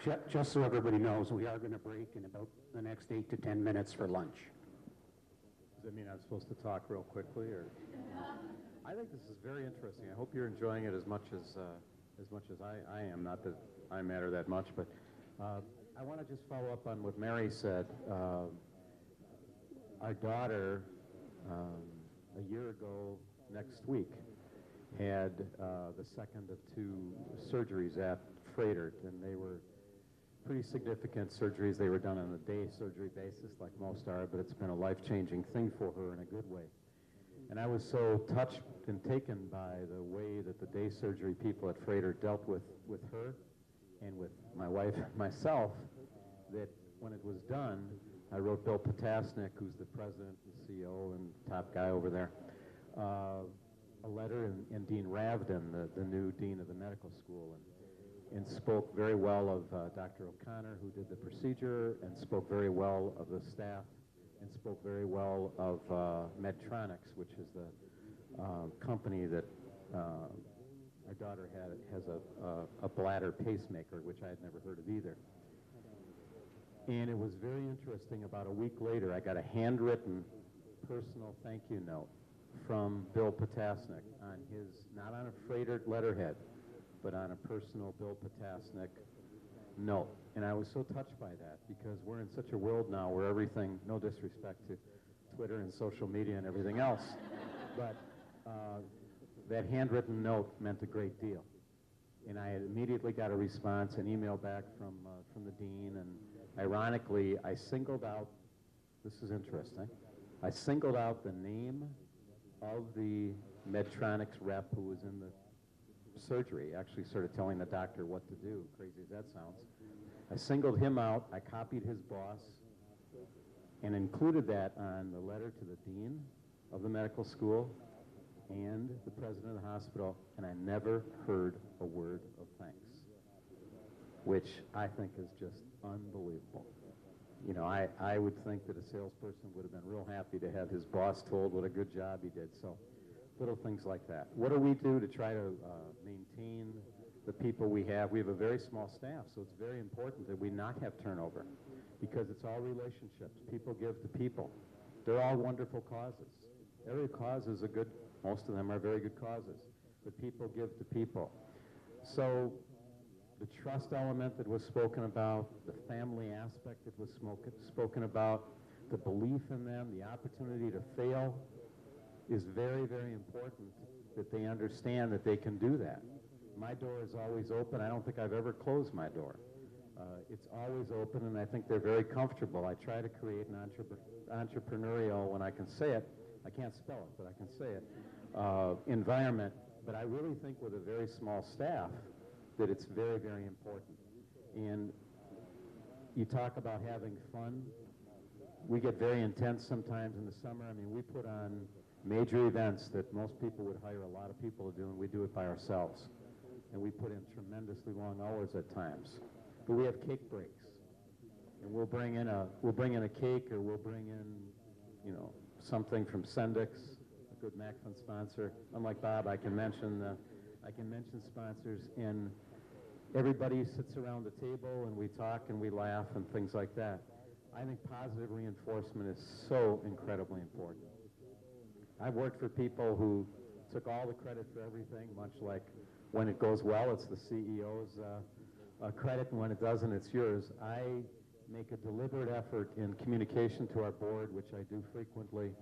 Just so everybody knows, we are going to break in about the next 8 to 10 minutes for lunch. Does that mean I'm supposed to talk real quickly, or? I think this is very interesting. I hope you're enjoying it as much as I am. Not that I matter that much, but I want to just follow up on what Mary said. Our daughter, a year ago next week, had the second of 2 surgeries at Freighter, and they were pretty significant surgeries. They were done on a day surgery basis, like most are, but it's been a life-changing thing for her in a good way. And I was so touched and taken by the way that the day surgery people at Freighter dealt with her and with my wife and myself, that when it was done, I wrote Bill Potasnik, who's the president and CEO and top guy over there, a letter, and Dean Ravden, the new dean of the medical school, and spoke very well of Dr. O'Connor, who did the procedure, and spoke very well of the staff, and spoke very well of Medtronics, which is the company that our daughter has a bladder pacemaker, which I had never heard of either. And it was very interesting. About a week later, I got a handwritten personal thank you note from Bill Potasnik on his, not on a Freighter letterhead, but on a personal Bill Potasnik note. And I was so touched by that, because we're in such a world now where everything, no disrespect to Twitter and social media and everything else, but that handwritten note meant a great deal. And I had immediately got a response, an email back from the dean, and ironically, I singled out, this is interesting, I singled out the name of the Medtronics rep who was in the surgery, actually sort of telling the doctor what to do, crazy as that sounds. I singled him out, I copied his boss, and included that on the letter to the dean of the medical school and the president of the hospital, and I never heard a word of thanks, which I think is just unbelievable. You know, I would think that a salesperson would have been real happy to have his boss told what a good job he did. So little things like that. What do we do to try to maintain the people we have? We have a very small staff, so it's very important that we not have turnover, because it's all relationships. People give to people. They're all wonderful causes. Every cause is a good, most of them are very good causes, but people give to people. So the trust element that was spoken about, the family aspect that was spoken about, the belief in them, the opportunity to fail, is very, very important that they understand that they can do that. My door is always open. I don't think I've ever closed my door. It's always open, and I think they're very comfortable. I try to create an entrepreneurial, when I can say it, I can't spell it, but I can say it, environment. But I really think with a very small staff that it's very, very important. And you talk about having fun. We get very intense sometimes in the summer. I mean, we put on major events that most people would hire a lot of people to do, and we do it by ourselves. And we put in tremendously long hours at times. But we have cake breaks, and we'll bring in a cake, or we'll bring in, you know, something from Sendix, a good MacFun sponsor. Unlike Bob, I can mention sponsors, and everybody sits around the table and we talk and we laugh and things like that. I think positive reinforcement is so incredibly important. I've worked for people who took all the credit for everything, much like when it goes well, it's the CEO's credit, and when it doesn't, it's yours. I make a deliberate effort in communication to our board, which I do frequently,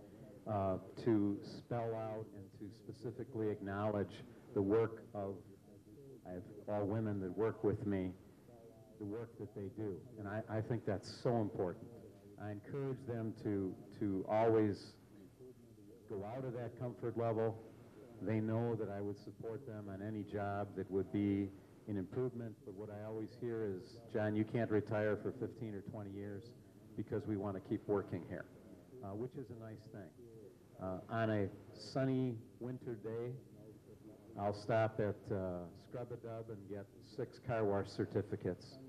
to spell out and to specifically acknowledge the work of, I have all women that work with me, the work that they do. And I think that's so important. I encourage them to always go out of that comfort level. They know that I would support them on any job that would be an improvement, but what I always hear is, John, you can't retire for 15 or 20 years because we want to keep working here, which is a nice thing. On a sunny winter day, I'll stop at Scrub-A-Dub and get 6 car wash certificates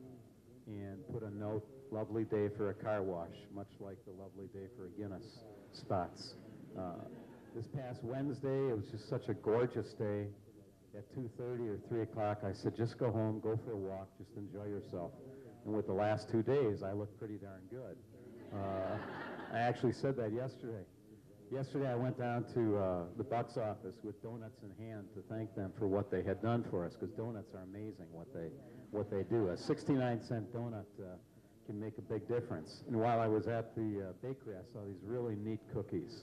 and put a note, lovely day for a car wash, much like the lovely day for a Guinness spots. This past Wednesday, it was just such a gorgeous day. At 2:30 or 3 o'clock, I said, just go home, go for a walk, just enjoy yourself. And with the last 2 days, I look pretty darn good. I actually said that yesterday. Yesterday, I went down to the Bucks office with donuts in hand to thank them for what they had done for us, because donuts are amazing, what they do. A 69-cent donut can make a big difference. And while I was at the bakery, I saw these really neat cookies,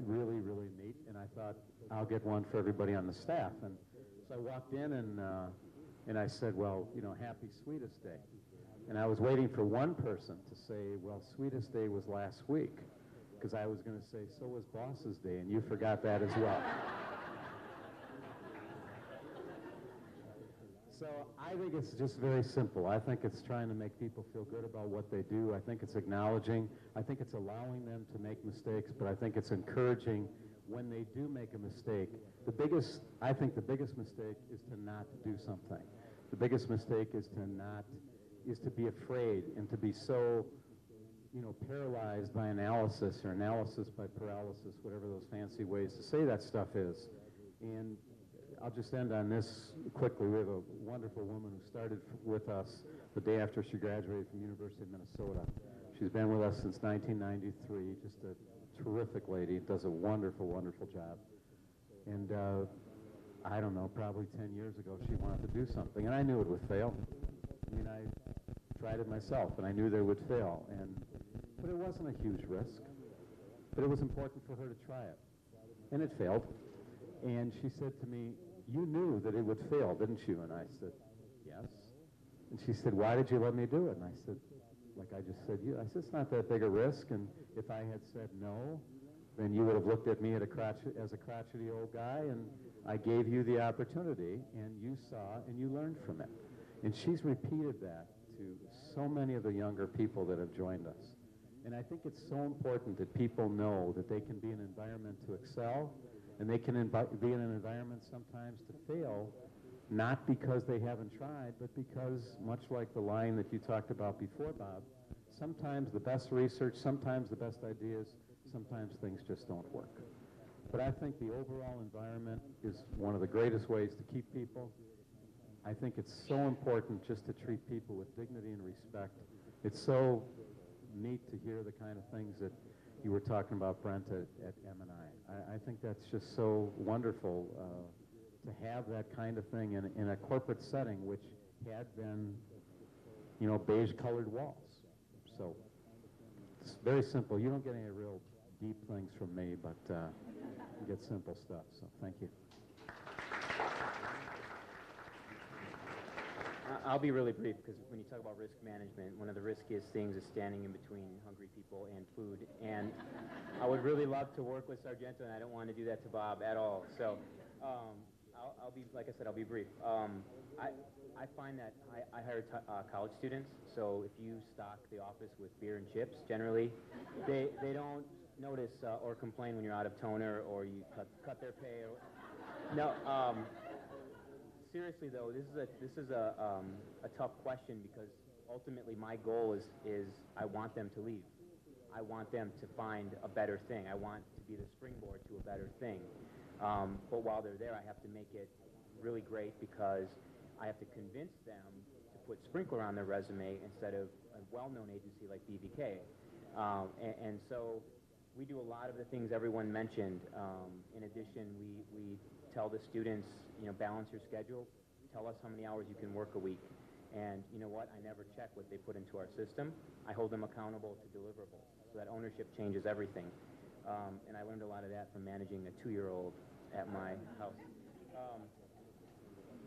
really, really neat. And I thought, I'll get one for everybody on the staff. And so I walked in and I said, well, you know, happy Sweetest Day. And I was waiting for one person to say, well, Sweetest Day was last week, because I was going to say, so was Boss's Day, and you forgot that as well. So I think it's just very simple. I think it's trying to make people feel good about what they do. I think it's acknowledging. I think it's allowing them to make mistakes, but I think it's encouraging when they do make a mistake. I think the biggest mistake is to not do something. The biggest mistake is to be afraid and to be so, you know, paralyzed by analysis or analysis by paralysis, whatever those fancy ways to say that stuff is. And I'll just end on this quickly. We have a wonderful woman who started with us the day after she graduated from University of Minnesota. She's been with us since 1993, just a terrific lady, does a wonderful, wonderful job. And I don't know, probably 10 years ago, she wanted to do something, and I knew it would fail. I mean, I tried it myself, and I knew they would fail. But it wasn't a huge risk. But it was important for her to try it. And it failed. And she said to me, you knew that it would fail, didn't you? And I said, yes. And she said, why did you let me do it? And I said, like I just said, I said, it's not that big a risk. And if I had said no, then you would have looked at me as a crotchety old guy, and I gave you the opportunity, and you saw, and you learned from it. And she's repeated that to so many of the younger people that have joined us. And I think it's so important that people know that they can be in an environment to excel, and they can be in an environment sometimes to fail, not because they haven't tried, but because, much like the line that you talked about before, Bob, sometimes the best research, sometimes the best ideas, sometimes things just don't work. But I think the overall environment is one of the greatest ways to keep people. I think it's so important just to treat people with dignity and respect. It's so neat to hear the kind of things that you were talking about, Brent, at M&I. I think that's just so wonderful to have that kind of thing in a corporate setting, which had been, you know, beige-colored walls. So it's very simple. You don't get any real deep things from me, but you get simple stuff. So thank you. I'll be really brief, because when you talk about risk management, one of the riskiest things is standing in between hungry people and food. And I would really love to work with Sargento, and I don't want to do that to Bob at all. So I'll be, like I said, I'll be brief. I find that I hire college students, so if you stock the office with beer and chips, generally, they don't notice or complain when you're out of toner or you cut their pay. No. Seriously though, this is a tough question, because ultimately my goal is I want them to leave. I want them to find a better thing. I want to be the springboard to a better thing. But while they're there, I have to make it really great, because I have to convince them to put Sprinkler on their resume instead of a well-known agency like BVK. And so we do a lot of the things everyone mentioned. In addition, we tell the students, you know, balance your schedule. Tell us how many hours you can work a week. And you know what? I never check what they put into our system. I hold them accountable to deliverables. So that ownership changes everything. And I learned a lot of that from managing a 2-year-old at my house.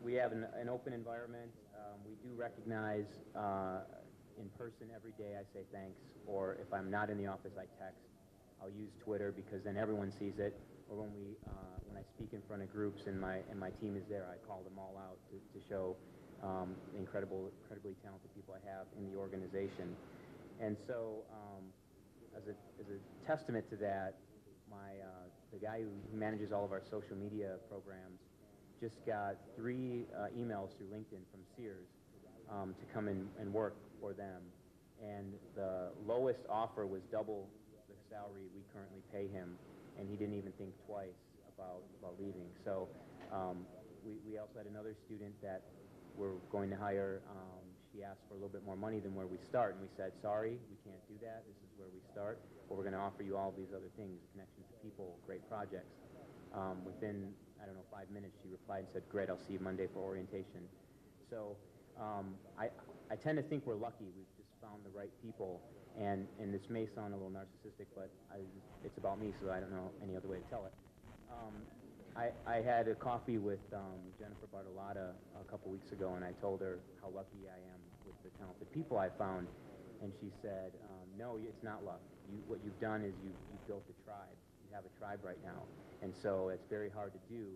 We have an open environment. We do recognize in person every day. I say thanks. Or if I'm not in the office, I text. I'll use Twitter, because then everyone sees it. Or when I speak in front of groups and my team is there, I call them all out to show the incredibly talented people I have in the organization. And so, as a testament to that, the guy who manages all of our social media programs just got 3 emails through LinkedIn from Sears to come in and work for them. And the lowest offer was double the salary we currently pay him, and he didn't even think twice about leaving. So we also had another student that we're going to hire. she asked for a little bit more money than where we start, and we said, sorry, we can't do that. This is where we start, but we're going to offer you all these other things, connections to people, great projects. Within, I don't know, 5 minutes, she replied and said, great, I'll see you Monday for orientation. So I tend to think we're lucky. We've just found the right people, and this may sound a little narcissistic, but it's about me, so I don't know any other way to tell it. I had a coffee with Jennifer Bartolotta a couple weeks ago, and I told her how lucky I am with the talented people I found, and she said, no, it's not luck. What you've done is you've built a tribe. You have a tribe right now, and so it's very hard to do,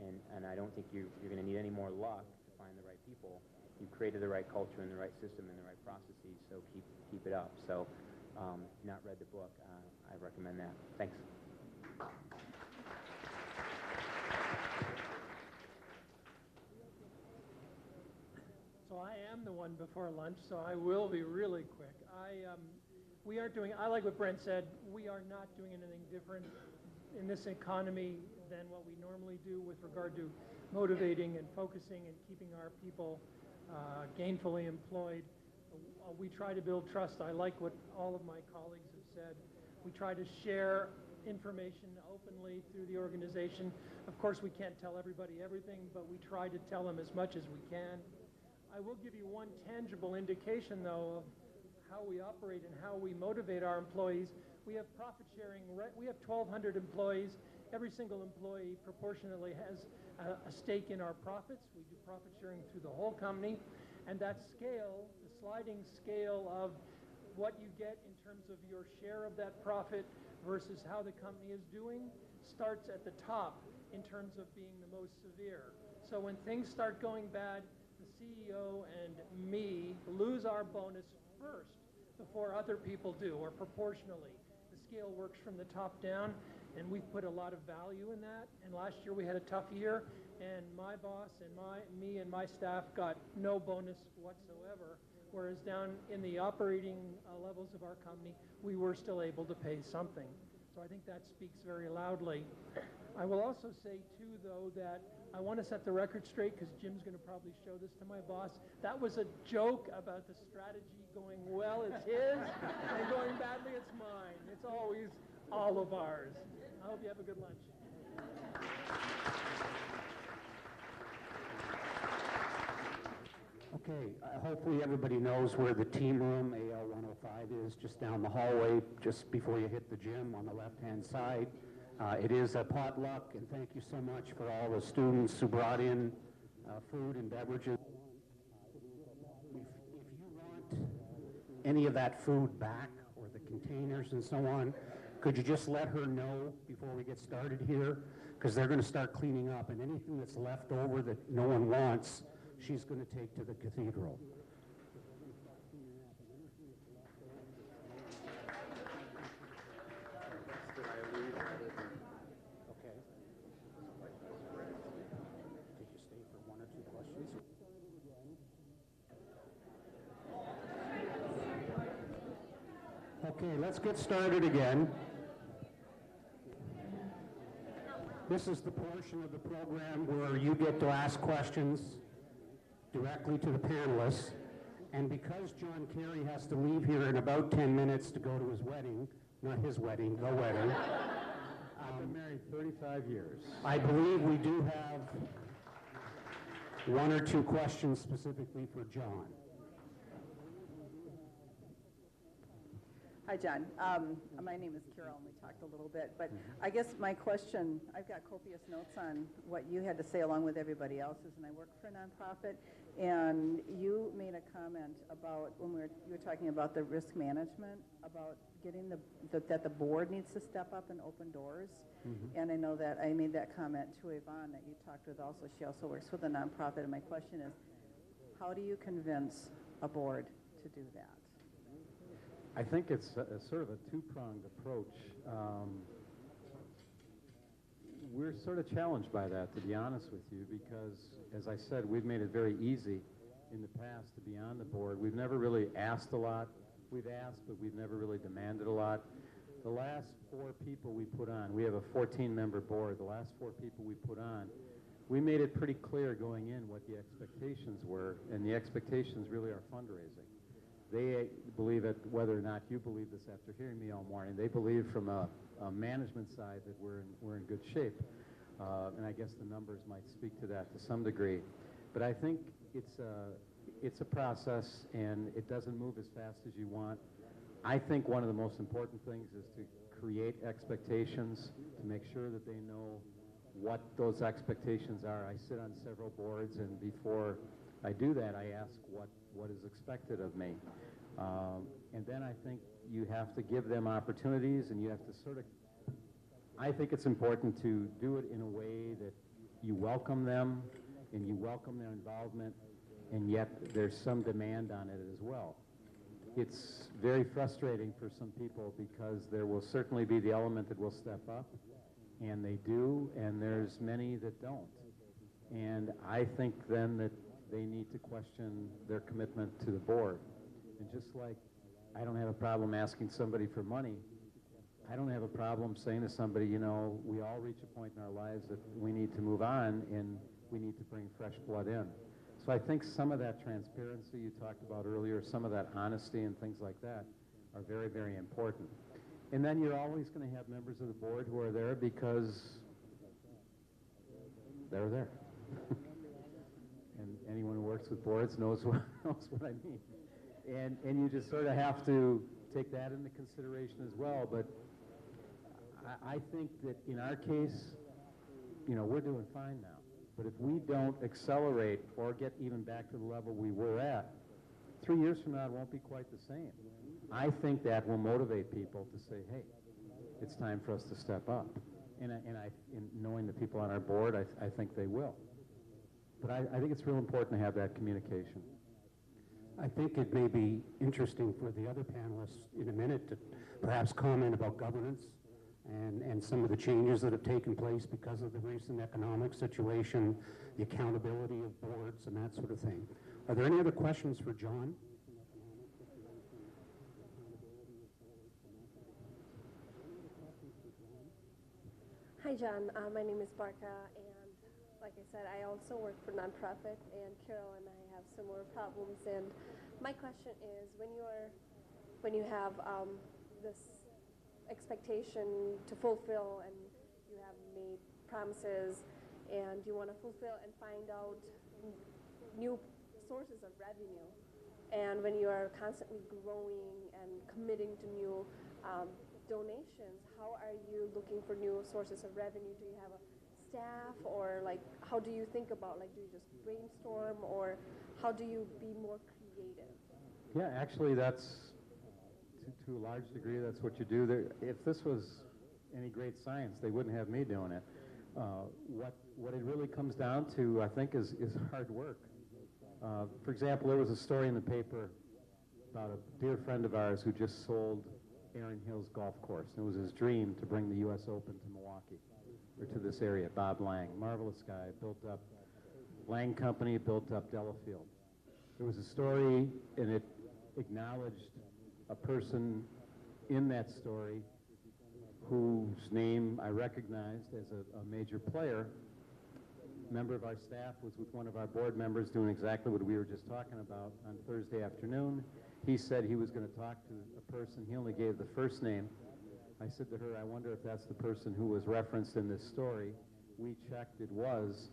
and I don't think you're going to need any more luck to find the right people. You've created the right culture and the right system and the right processes, so keep it up. So if you've not read the book, I recommend that. Thanks. So I am the one before lunch, so I will be really quick. We aren't doing, I like what Brent said, we are not doing anything different in this economy than what we normally do with regard to motivating and focusing and keeping our people gainfully employed. We try to build trust. I like what all of my colleagues have said. We try to share information openly through the organization. Of course, we can't tell everybody everything, but we try to tell them as much as we can. I will give you one tangible indication, though, of how we operate and how we motivate our employees. We have profit sharing. We have 1,200 employees. Every single employee proportionately has a stake in our profits. We do profit sharing through the whole company. And that scale, the sliding scale of what you get in terms of your share of that profit versus how the company is doing, starts at the top in terms of being the most severe. So when things start going bad, the CEO and me lose our bonus first before other people do, or proportionally. The scale works from the top down, and we've put a lot of value in that. And last year we had a tough year, and my boss and me and my staff got no bonus whatsoever, whereas down in the operating levels of our company, we were still able to pay something. So I think that speaks very loudly. I will also say, too, though, that I want to set the record straight, because Jim's going to probably show this to my boss. That was a joke about the strategy going well, it's his, and going badly, it's mine. It's always all of ours. I hope you have a good lunch. Okay, hopefully everybody knows where the team room, AL 105, is, just down the hallway, just before you hit the gym on the left-hand side. It is a potluck, and thank you so much for all the students who brought in food and beverages. If you want any of that food back, or the containers and so on, could you just let her know before we get started here? Because they're going to start cleaning up, and anything that's left over that no one wants, she's going to take to the cathedral. Okay. Did you stay for one or two questions? Okay, let's get started again. This is the portion of the program where you get to ask questions directly to the panelists. And because John Kerry has to leave here in about 10 minutes to go to his wedding, not his wedding, the wedding. I've been married 35 years. I believe we do have one or two questions specifically for John. Hi, John. My name is Carol, and we talked a little bit, but I guess my question, I've got copious notes on what you had to say along with everybody else's, and I work for a nonprofit, and you made a comment about, when you were talking about the risk management, about getting that the board needs to step up and open doors, and I know that I made that comment to Yvonne that you talked with also. She also works with a nonprofit, and my question is, how do you convince a board to do that? I think it's sort of a two-pronged approach. We're sort of challenged by that, to be honest with you, because, as I said, we've made it very easy in the past to be on the board. We've never really asked a lot. We've asked, but we've never really demanded a lot. The last 4 people we put on, we have a 14-member board. The last 4 people we put on we made it pretty clear going in what the expectations were, and the expectations really are fundraising. They believe it, whether or not you believe this after hearing me all morning, they believe from a management side that we're in good shape. And I guess the numbers might speak to that to some degree. But I think it's a process, and it doesn't move as fast as you want. I think one of the most important things is to create expectations, to make sure that they know what those expectations are. I sit on several boards, and before I do that, I ask what is expected of me. And then I think you have to give them opportunities, and you have to sort of, I think it's important to do it in a way that you welcome them, and you welcome their involvement, and yet there's some demand on it as well. It's very frustrating for some people because there will certainly be the element that will step up, and they do, and there's many that don't. And I think then that they need to question their commitment to the board. And just like I don't have a problem asking somebody for money, I don't have a problem saying to somebody, you know, we all reach a point in our lives that we need to move on and we need to bring fresh blood in. So I think some of that transparency you talked about earlier, some of that honesty and things like that are very, very important. And then you're always going to have members of the board who are there because they're there. And anyone who works with boards knows what I mean. And you just sort of have to take that into consideration as well. But I think that in our case, you know, we're doing fine now. But if we don't accelerate or get even back to the level we were at, 3 years from now it won't be quite the same. I think that will motivate people to say, hey, it's time for us to step up. And knowing the people on our board, I think they will. But I think it's real important to have that communication. I think it may be interesting for the other panelists in a minute to perhaps comment about governance and some of the changes that have taken place because of the recent economic situation, the accountability of boards and that sort of thing. Are there any other questions for John? Hi, John. My name is Barka, and like I said, I also work for nonprofit, and Carol and I have similar problems. And my question is, when you have this expectation to fulfill, and you have made promises, and you want to fulfill and find out new sources of revenue, and when you are constantly growing and committing to new donations, how are you looking for new sources of revenue? Do you have a staff, or like how do you think about, like, do you just brainstorm, or how do you be more creative? Yeah, actually that's to a large degree that's what you do. If this was any great science, they wouldn't have me doing it. What it really comes down to, I think, is hard work. For example, there was a story in the paper about a dear friend of ours who just sold Erin Hills Golf Course. It was his dream to bring the U.S. Open to Milwaukee, or to this area. Bob Lang, marvelous guy, built up Lang Company, built up Delafield. There was a story, and it acknowledged a person in that story whose name I recognized as a major player. A member of our staff was with one of our board members doing exactly what we were just talking about on Thursday afternoon. He said he was going to talk to a person. He only gave the first name. I said to her, I wonder if that's the person who was referenced in this story. We checked, it was.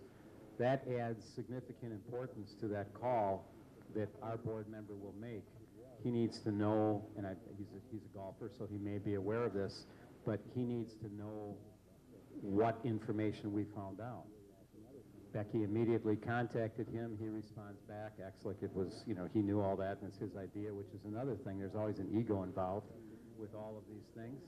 That adds significant importance to that call that our board member will make. He needs to know, and he's a golfer, so he may be aware of this, but he needs to know what information we found out. Becky immediately contacted him. He responds back, acts like it was, you know, he knew all that and it's his idea, which is another thing. There's always an ego involved with all of these things.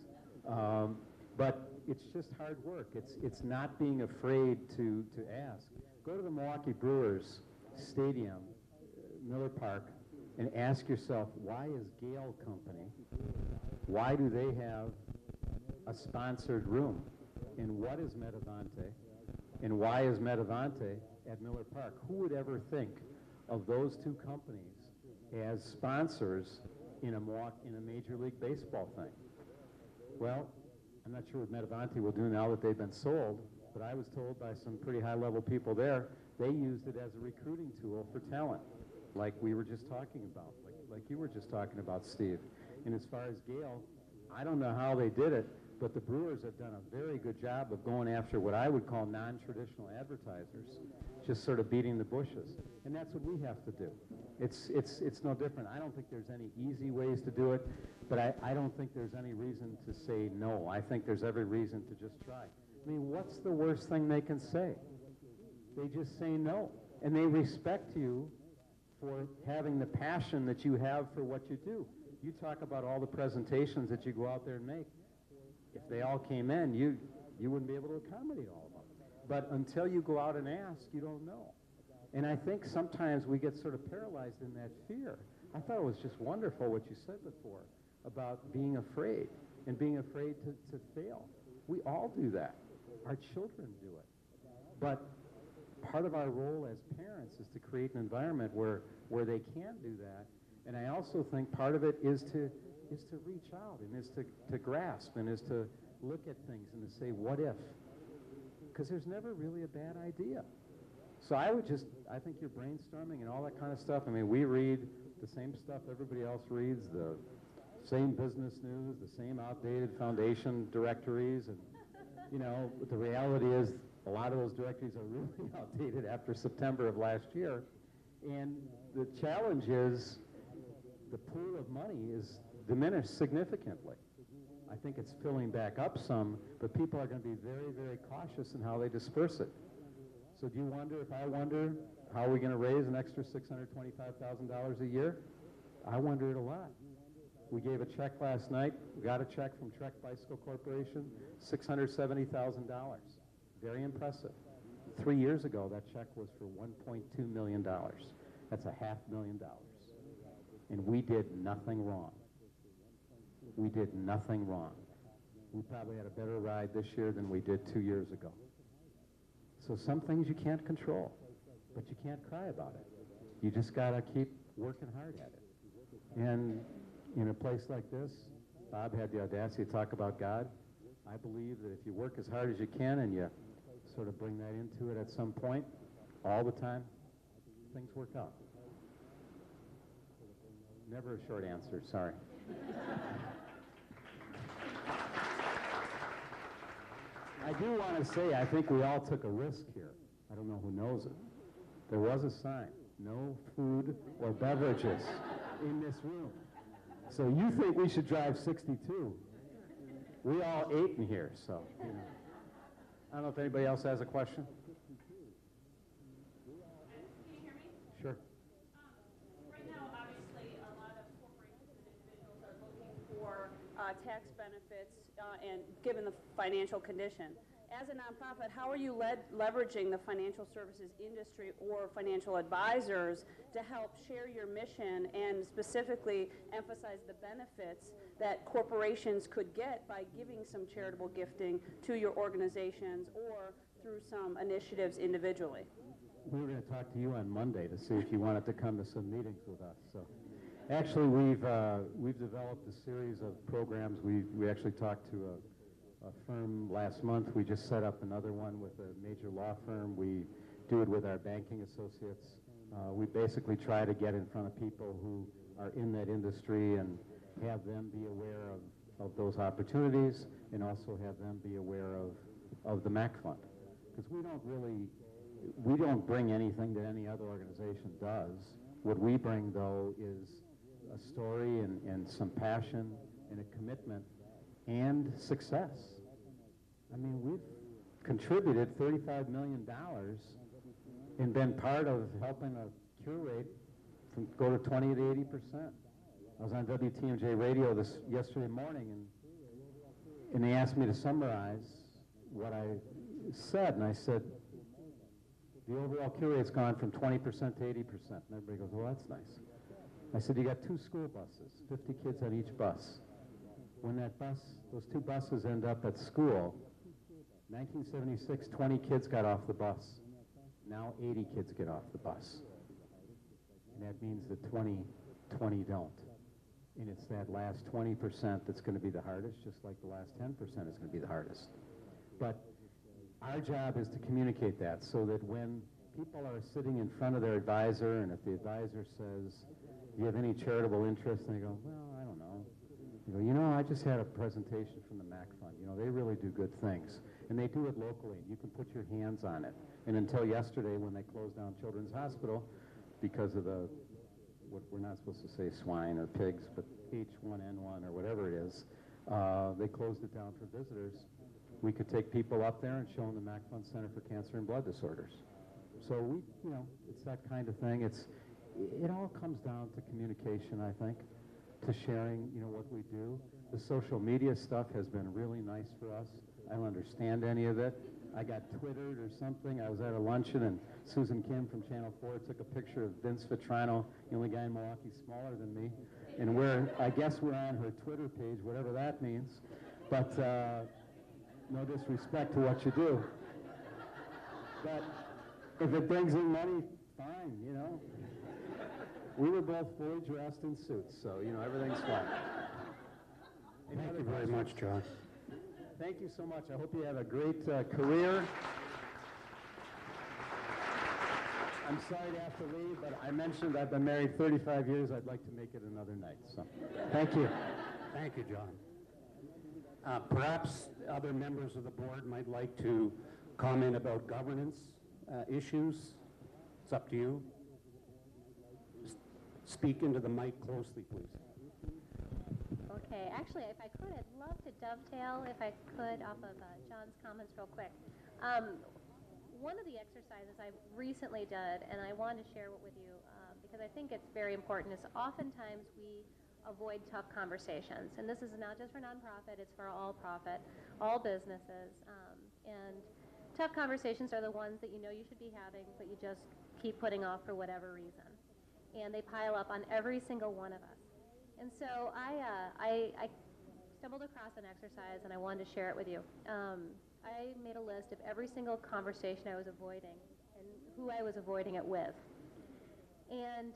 But it's just hard work. It's not being afraid to ask. Go to the Milwaukee Brewers Stadium, Miller Park, and ask yourself, why is Gale Company, why do they have a sponsored room? And what is Metavante? And why is Metavante at Miller Park? Who would ever think of those two companies as sponsors in a Major League Baseball thing? Well, I'm not sure what Metavante will do now that they've been sold, but I was told by some pretty high-level people there, they used it as a recruiting tool for talent, like we were just talking about, like you were just talking about, Steve. And as far as Gale, I don't know how they did it, but the Brewers have done a very good job of going after what I would call non-traditional advertisers, just sort of beating the bushes. And that's what we have to do. It's no different. I don't think there's any easy ways to do it, but I don't think there's any reason to say no. I think there's every reason to just try. I mean, what's the worst thing they can say? They just say no. And they respect you for having the passion that you have for what you do. You talk about all the presentations that you go out there and make. If they all came in, you wouldn't be able to accommodate all of them. But until you go out and ask, you don't know. And I think sometimes we get sort of paralyzed in that fear. I thought it was just wonderful what you said before about being afraid and being afraid to fail. We all do that. Our children do it. But part of our role as parents is to create an environment where they can do that. And I also think part of it is to reach out and is to grasp and is to look at things and to say, what if? Because there's never really a bad idea. So I think you're brainstorming and all that kind of stuff. I mean, we read the same stuff everybody else reads, the same business news, the same outdated foundation directories. And, you know, the reality is a lot of those directories are really outdated after September of last year. And the challenge is the pool of money is diminished significantly. I think it's filling back up some, but people are going to be very, very cautious in how they disperse it. So do you wonder, if I wonder, how are we going to raise an extra $625,000 a year? I wonder it a lot. We gave a check last night. We got a check from Trek Bicycle Corporation, $670,000. Very impressive. 3 years ago, that check was for $1.2 million. That's $500,000. And we did nothing wrong. We did nothing wrong. We probably had a better ride this year than we did 2 years ago. So some things you can't control, but you can't cry about it. You just got to keep working hard at it. And in a place like this, Bob had the audacity to talk about God. I believe that if you work as hard as you can and you sort of bring that into it at some point, all the time, things work out. Never a short answer, sorry. I do want to say, I think we all took a risk here. I don't know who knows it. There was a sign, no food or beverages in this room. So you think we should drive 62. We all ate in here, so, you know. I don't know if anybody else has a question. Can you hear me? Sure. Right now, obviously, a lot of corporations and individuals are looking for tax benefits and given the financial condition. As a nonprofit, how are you leveraging the financial services industry or financial advisors to help share your mission and specifically emphasize the benefits that corporations could get by giving some charitable gifting to your organizations or through some initiatives individually? We were going to talk to you on Monday to see if you wanted to come to some meetings with us. So, actually, we've developed a series of programs. We actually talked to a firm last month. We just set up another one with a major law firm. We do it with our banking associates. We basically try to get in front of people who are in that industry and have them be aware of those opportunities and also have them be aware of the MAC Fund. Because we don't bring anything that any other organization does. What we bring, though, is a story and some passion and a commitment and success. I mean, we've contributed $35 million and been part of helping a cure rate go to 20 to 80%. I was on WTMJ radio yesterday morning, and they asked me to summarize what I said, and I said, the overall cure rate's gone from 20% to 80%. And everybody goes, well, that's nice. I said, you got 2 school buses, 50 kids on each bus. When those 2 buses end up at school, 1976, 20 kids got off the bus. Now 80 kids get off the bus. And that means that 20 don't. And it's that last 20% that's going to be the hardest, just like the last 10% is going to be the hardest. But our job is to communicate that so that when people are sitting in front of their advisor, and if the advisor says, do you have any charitable interest? And they go, well, I don't know. You go, I just had a presentation from the MAC Fund. They really do good things. And they do it locally. You can put your hands on it. And until yesterday, when they closed down Children's Hospital because of what we're not supposed to say swine or pigs, but H1N1 or whatever it is, they closed it down for visitors. We could take people up there and show them the MAC Fund Center for Cancer and Blood Disorders. So it's that kind of thing. It all comes down to communication, I think, to sharing, what we do. The social media stuff has been really nice for us. I don't understand any of it. I got Twittered or something. I was at a luncheon, and Susan Kim from Channel 4 took a picture of Vince Vitrano, the only guy in Milwaukee smaller than me. And I guess we're on her Twitter page, whatever that means. But no disrespect to what you do. But if it brings in money, fine, We were both fully dressed in suits, so, everything's fine. Thank you very much, John. Thank you so much. I hope you have a great career. I'm sorry to have to leave, but I mentioned I've been married 35 years. I'd like to make it another night. So, thank you. Thank you, John. Perhaps other members of the board might like to comment about governance issues. It's up to you. Speak into the mic closely, please. Okay, actually, if I could, I'd love to dovetail, if I could, off of John's comments real quick. One of the exercises I've recently done, and I want to share it with you because I think it's very important, is oftentimes we avoid tough conversations. And this is not just for nonprofit, it's for all profit, all businesses. And tough conversations are the ones that you know you should be having, but you just keep putting off for whatever reason. And they pile up on every single one of us. And so I stumbled across an exercise, and I wanted to share it with you. I made a list of every single conversation I was avoiding and who I was avoiding it with. And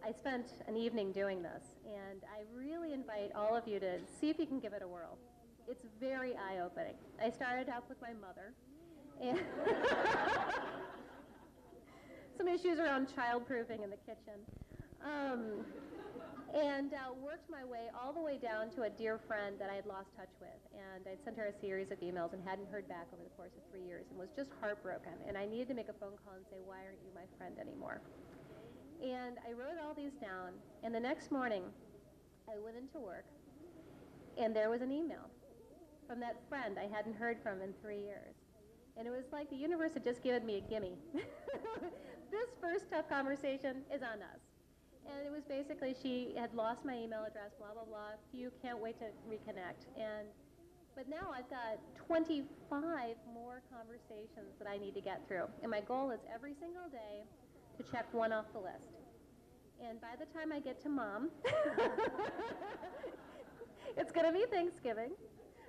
I spent an evening doing this, and I really invite all of you to see if you can give it a whirl. It's very eye-opening. I started off with my mother, and some issues around childproofing in the kitchen. And worked my way all the way down to a dear friend that I had lost touch with. And I'd sent her a series of emails and hadn't heard back over the course of 3 years and was just heartbroken. And I needed to make a phone call and say, why aren't you my friend anymore? And I wrote all these down. And the next morning, I went into work, and there was an email from that friend I hadn't heard from in 3 years. And it was like the universe had just given me a gimme. This first tough conversation is on us. And it was basically, she had lost my email address, blah, blah, blah. You can't wait to reconnect. But now I've got 25 more conversations that I need to get through. And my goal is every single day to check one off the list. And by the time I get to Mom, it's going to be Thanksgiving,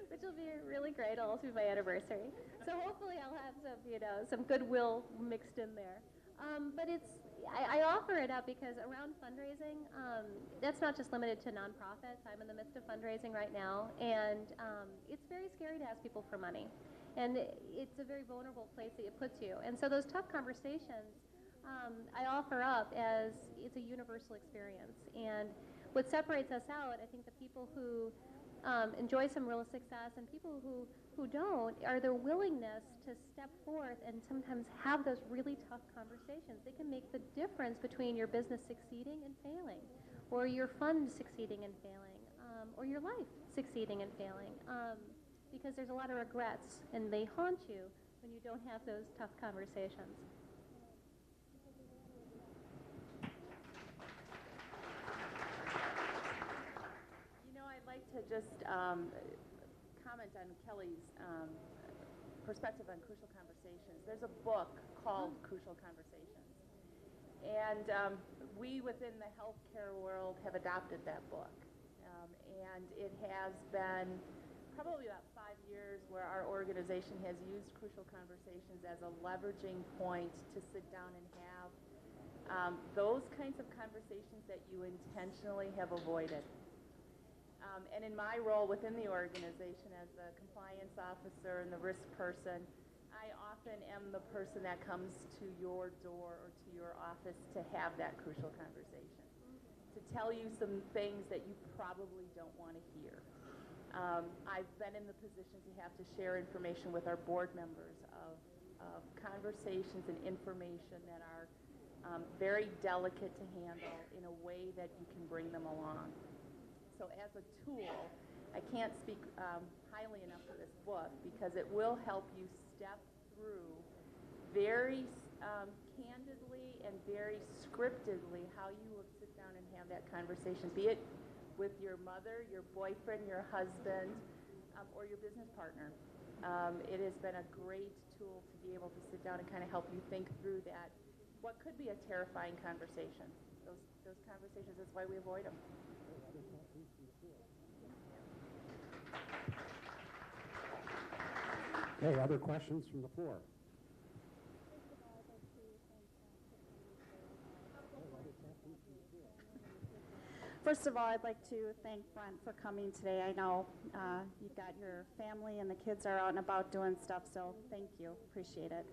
which will be really great. It'll also be my anniversary. So hopefully I'll have some goodwill mixed in there. But I offer it up because around fundraising, that's not just limited to nonprofits. I'm in the midst of fundraising right now, and it's very scary to ask people for money. And it's a very vulnerable place that it puts you. And so those tough conversations, I offer up as it's a universal experience. And what separates us out, I think the people who enjoy some real success and people who don't are their willingness to step forth and sometimes have those really tough conversations. They can make the difference between your business succeeding and failing, or your fund succeeding and failing, or your life succeeding and failing, because there's a lot of regrets, and they haunt you when you don't have those tough conversations. I'd like to just comment on Kelly's perspective on crucial conversations. There's a book called Crucial Conversations, and we within the healthcare world have adopted that book, and it has been probably about 5 years where our organization has used Crucial Conversations as a leveraging point to sit down and have those kinds of conversations that you intentionally have avoided. And in my role within the organization as the compliance officer and the risk person, I I often am the person that comes to your door or to your office to have that crucial conversation, to tell you some things that you probably don't want to hear. I've been in the position to have to share information with our board members of conversations and information that are very delicate to handle in a way that you can bring them along. So as a tool, I can't speak highly enough for this book because it will help you step through very candidly and very scriptedly how you will sit down and have that conversation, be it with your mother, your boyfriend, your husband, or your business partner. It has been a great tool to be able to sit down and kind of help you think through that, what could be a terrifying conversation. Those conversations, that's why we avoid them. Okay, other questions from the floor? First of all, I'd like to thank Brent for coming today. I know you've got your family and the kids are out and about doing stuff, so thank you. Appreciate it.